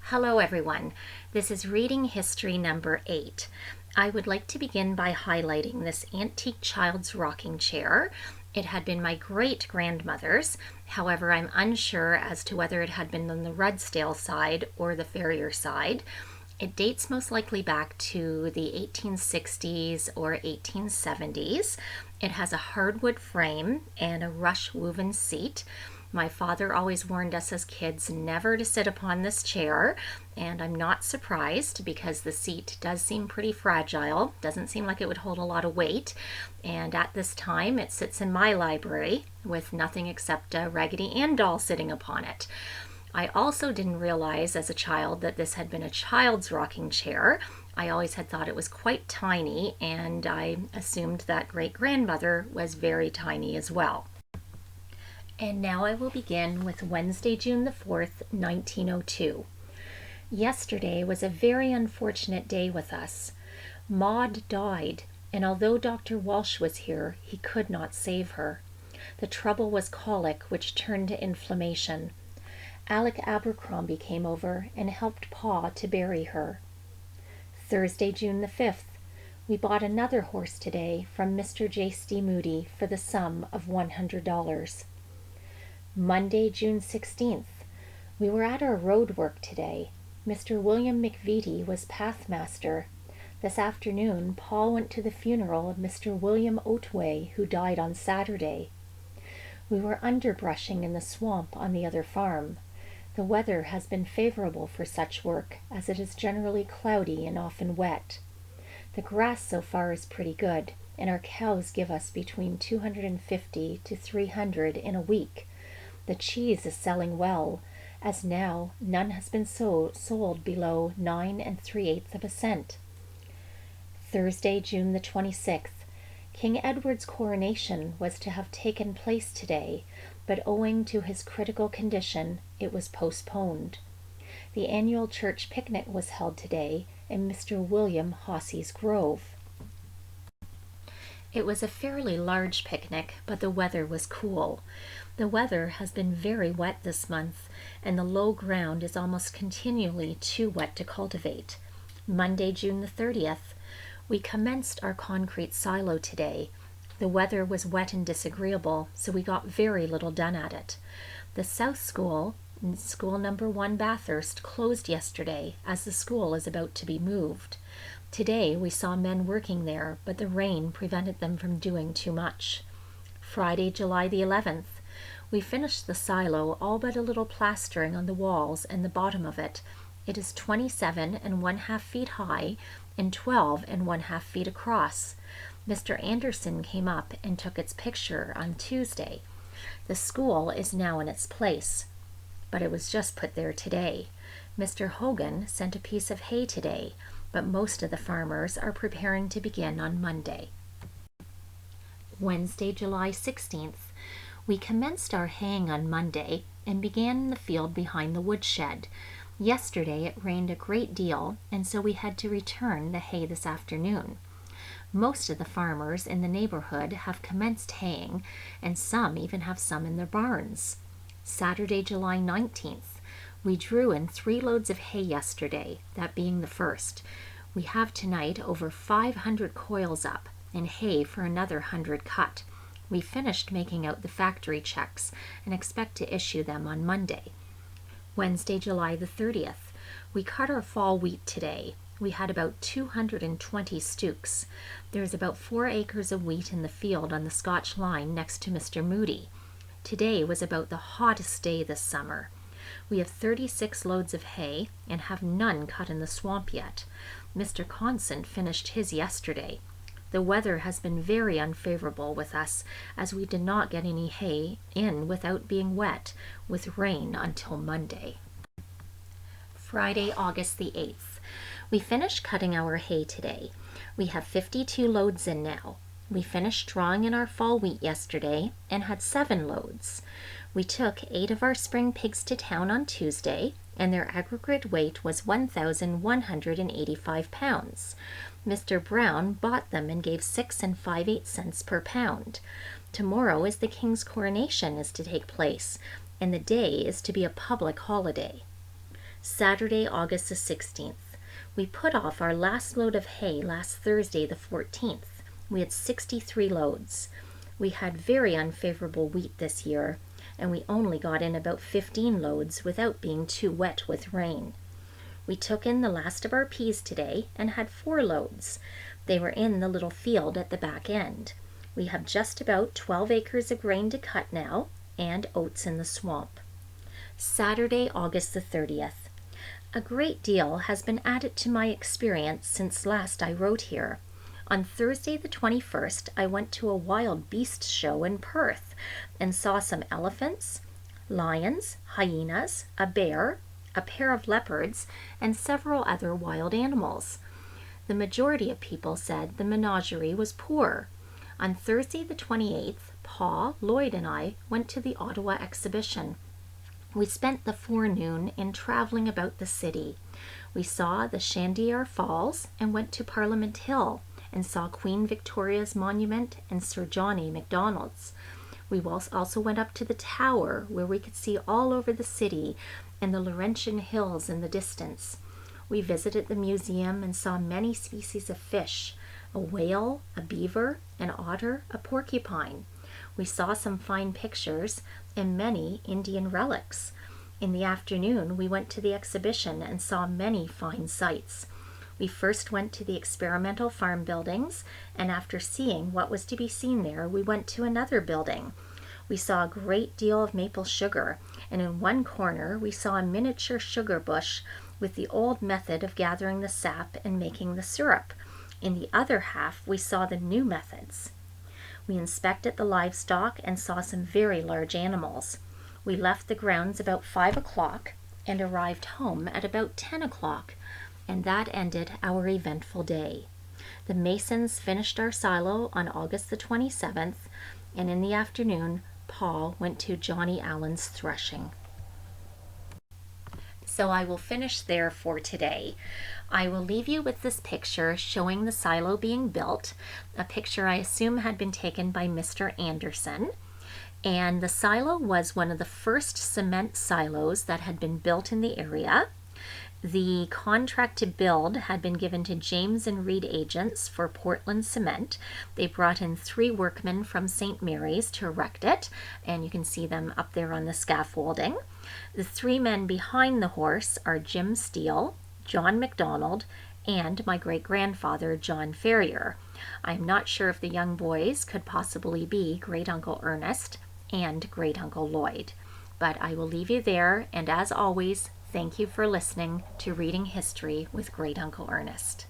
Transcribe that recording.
Hello everyone, this is reading history number 8. I would like to begin by highlighting this antique child's rocking chair. It had been my great-grandmother's, however I'm unsure as to whether it had been on the Rudsdale side or the Ferrier side. It dates most likely back to the 1860s or 1870s. It has a hardwood frame and a rush woven seat. My father always warned us as kids never to sit upon this chair, and I'm not surprised because the seat does seem pretty fragile. Doesn't seem like it would hold a lot of weight, and at this time it sits in my library with nothing except a Raggedy Ann doll sitting upon it. I also didn't realize as a child that this had been a child's rocking chair. I always had thought it was quite tiny, and I assumed that great-grandmother was very tiny as well. And now I will begin with Wednesday, June the 4th, 1902. Yesterday was a very unfortunate day with us. Maud died, and although Dr. Walsh was here, he could not save her. The trouble was colic, which turned to inflammation. Alec Abercrombie came over and helped Pa to bury her. Thursday, June the 5th. We bought another horse today from Mr. J.C. Moody for the sum of $100. Monday, June 16th. We were at our road work today. Mr. William McVitie was pathmaster. This afternoon, Paul went to the funeral of Mr. William Otway, who died on Saturday. We were underbrushing in the swamp on the other farm. The weather has been favorable for such work, as it is generally cloudy and often wet. The grass so far is pretty good, and our cows give us between 250 to 300 in a week. The cheese is selling well, as now none has been sold below 9 3/8 cents. Thursday, June the 26th. King Edward's coronation was to have taken place today, but owing to his critical condition, it was postponed. The annual church picnic was held today in Mr. William Hossey's grove. It was a fairly large picnic, but the weather was cool. The weather has been very wet this month, and the low ground is almost continually too wet to cultivate. Monday, June the 30th. We commenced our concrete silo today. The weather was wet and disagreeable, so we got very little done at it. The South School, School Number 1 Bathurst, closed yesterday as the school is about to be moved. Today we saw men working there, but the rain prevented them from doing too much. Friday, July the 11th. We finished the silo, all but a little plastering on the walls and the bottom of it. It is 27 1/2 feet high and 12 1/2 feet across. Mr. Anderson came up and took its picture on Tuesday. The school is now in its place, but it was just put there today. Mr. Hogan sent a piece of hay today, but most of the farmers are preparing to begin on Monday. Wednesday, July 16th. We commenced our haying on Monday and began in the field behind the woodshed. Yesterday it rained a great deal, and so we had to return the hay this afternoon. Most of the farmers in the neighborhood have commenced haying, and some even have some in their barns. Saturday, July 19th. We drew in 3 loads of hay yesterday, that being the first. We have tonight over 500 coils up, and hay for another 100 cut. We finished making out the factory checks and expect to issue them on Monday. Wednesday, July the 30th. We cut our fall wheat today. We had about 220 stooks. There's about 4 acres of wheat in the field on the Scotch line next to Mr. Moody. Today was about the hottest day this summer. We have 36 loads of hay and have none cut in the swamp yet. Mr. Constant finished his yesterday. The weather has been very unfavorable with us, as we did not get any hay in without being wet, with rain until Monday. Friday, August the 8th. We finished cutting our hay today. We have 52 loads in now. We finished drawing in our fall wheat yesterday and had 7 loads. We took 8 of our spring pigs to town on Tuesday, and their aggregate weight was 1,185 pounds. Mr. Brown bought them and gave 6 5/8 cents per pound. Tomorrow is the King's coronation is to take place, and the day is to be a public holiday. Saturday, August the 16th. We put off our last load of hay last Thursday the 14th. We had 63 loads. We had very unfavorable wheat this year, and we only got in about 15 loads without being too wet with rain. We took in the last of our peas today and had 4 loads. They were in the little field at the back end. We have just about 12 acres of grain to cut now, and oats in the swamp. Saturday, August the 30th. A great deal has been added to my experience since last I wrote here. On Thursday the 21st, I went to a wild beast show in Perth and saw some elephants, lions, hyenas, a bear, a pair of leopards, and several other wild animals. The majority of people said the menagerie was poor. On Thursday the 28th, Pa, Lloyd, and I went to the Ottawa Exhibition. We spent the forenoon in traveling about the city. We saw the Chandiere Falls and went to Parliament Hill and saw Queen Victoria's monument and Sir Johnny Macdonald's. We also went up to the tower where we could see all over the city and the Laurentian Hills in the distance. We visited the museum and saw many species of fish, a whale, a beaver, an otter, a porcupine. We saw some fine pictures and many Indian relics. In the afternoon, we went to the exhibition and saw many fine sights. We first went to the experimental farm buildings, and after seeing what was to be seen there, we went to another building. We saw a great deal of maple sugar, and in one corner we saw a miniature sugar bush with the old method of gathering the sap and making the syrup. In the other half, we saw the new methods. We inspected the livestock and saw some very large animals. We left the grounds about 5 o'clock and arrived home at about 10 o'clock, and that ended our eventful day. The masons finished our silo on August the 27th, and in the afternoon, Paul went to Johnny Allen's threshing. So I will finish there for today. I will leave you with this picture showing the silo being built, a picture I assume had been taken by Mr. Anderson. And the silo was one of the first cement silos that had been built in the area. The contract to build had been given to James and Reed Agents for Portland Cement. They brought in 3 workmen from St. Mary's to erect it, and you can see them up there on the scaffolding. The 3 men behind the horse are Jim Steele, John MacDonald, and my great-grandfather, John Ferrier. I'm not sure if the young boys could possibly be Great-Uncle Ernest and Great-Uncle Lloyd. But I will leave you there, and as always, thank you for listening to Reading History with Great-Uncle Ernest.